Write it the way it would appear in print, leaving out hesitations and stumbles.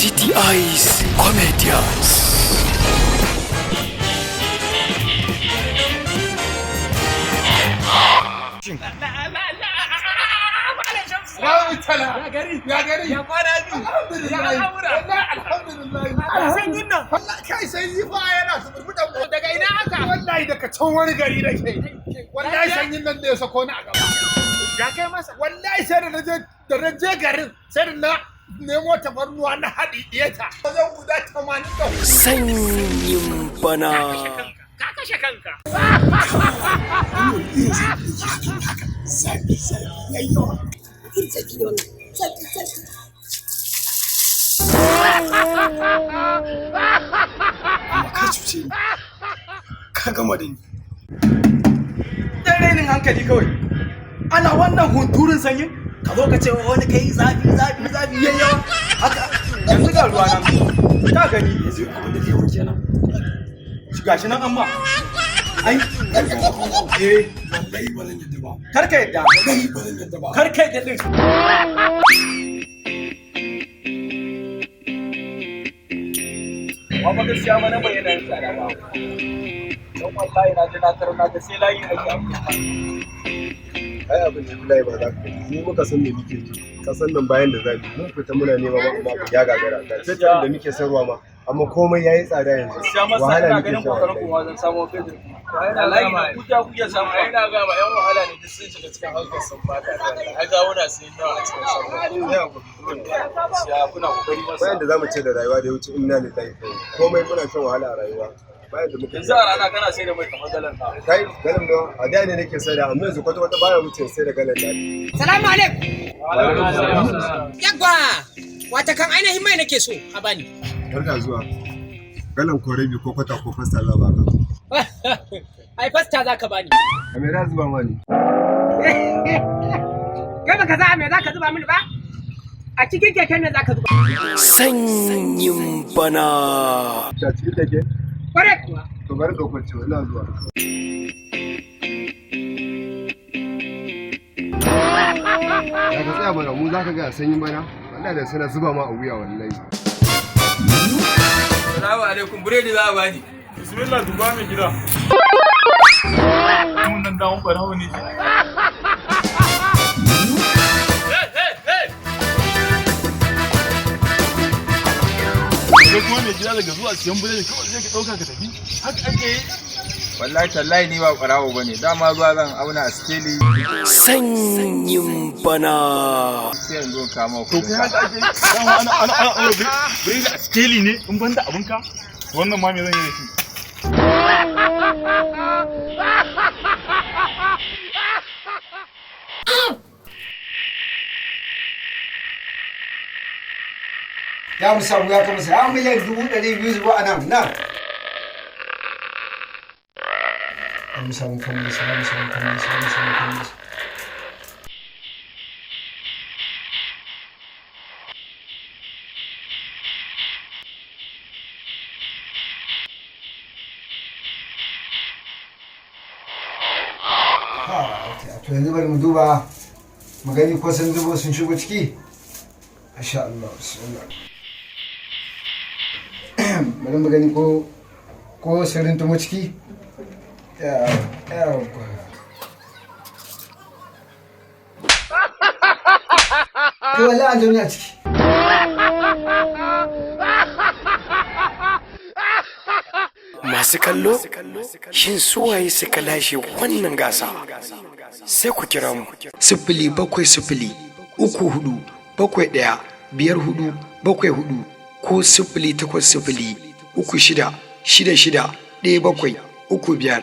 City Eyes Comedians. Ya gari ya kwana biyu ya alhamdulillah sanyin nan kai sanyi fa yana suburbudan mu daga ina aka wallahi daga can wani gari nake wallahi sanyin nan da ya sako ni a gaba ya kai masa wallahi sai da na je garin sai da na nemo tafarnuwa na haɗi diyata wajen guda 80 sanyin bana ka kashe kanka zafi yayyawa irin zafi ne wannan zafi amma ka cuce ni ka gama da ni dan rainin hankali kawai ana wannan hunturun sanyin ka zo ka ce wani kai zafi yayyawa haka yanzu ga ruwa nan ka gani yanzu abin da kai wuce nan gashi nan amma ai wallahi ba zan yadda ba karka yadda wallahi ba zan yadda ba karka yadda din wa ba gaskiya mana bai yana yin tsada ba don wallahi na je na tarar na ga sai layi ake ai abin da Abdullahi ba za ka yi mu muka san me muke ji kasan nan bayan da zabi mun fita muna nema ma amma ya gagara ga tattalin da muke sarwa ma amma komai yayi tsada yanzu wahala ne ganin kokarin kuma zan samu kai wallahi kuya samu ai na ga ba yan wahala ne duk sun shiga cikin harkar sun fata ai ga wuna sai nawa a cikin ya kuna kokari ba bayan da zamu ce da rayuwa da ya wuce inna lillahi komai muna shan wahala a rayuwa bayan da muke yanzu a rana kana sai da mai kamar galan ta kai galan da a da ne nake sai da amma yanzu kwata kwata baya wuce sai da galan da salamu alaikum yagwa wata kan ainihin mai nake so a bani barka zuwa galan korebi ko kwata ko fasta za ba ka ai fasta za ka bani me za zuba mani kai baka za me za ka zuba mini ba a cikin keken ne za ka zuba sanyin bana ta cikin take kware kuwa to bari ka kwace ina zuwa ya ka tsaya mana mu za ka ga sanyin bana wallahi da suna zuba ma a wuya wallahi Assalamu alaikum buredi za a bani bismillah duba mai gida mun nan dawon barawo ne kuma mai gida daga zuwa siyan biredi kawai zai ka ɗauka ka tafi haka ake yi wallahi tallahi ni ba ƙwarawo bane dama zuwa zan auna a skeli sanyin bana sai yanzu kama to kai haka ake yi dama ana biredi a skeli ne in banda abinka wannan ma me zan yi da shi ya mu samu ya kama sai miliyan 200,000 zuwa nan mu samu kan to yanzu bari mu duba magani ko sun zubo sun shigo ciki masha Allah bismillah bari mu gani ko sirrin tumo ciki to wallahi an zaune a ciki masu kallo shin suwaye suka lashe wannan gasa sai ku kira mu 070347154 ko 08036661735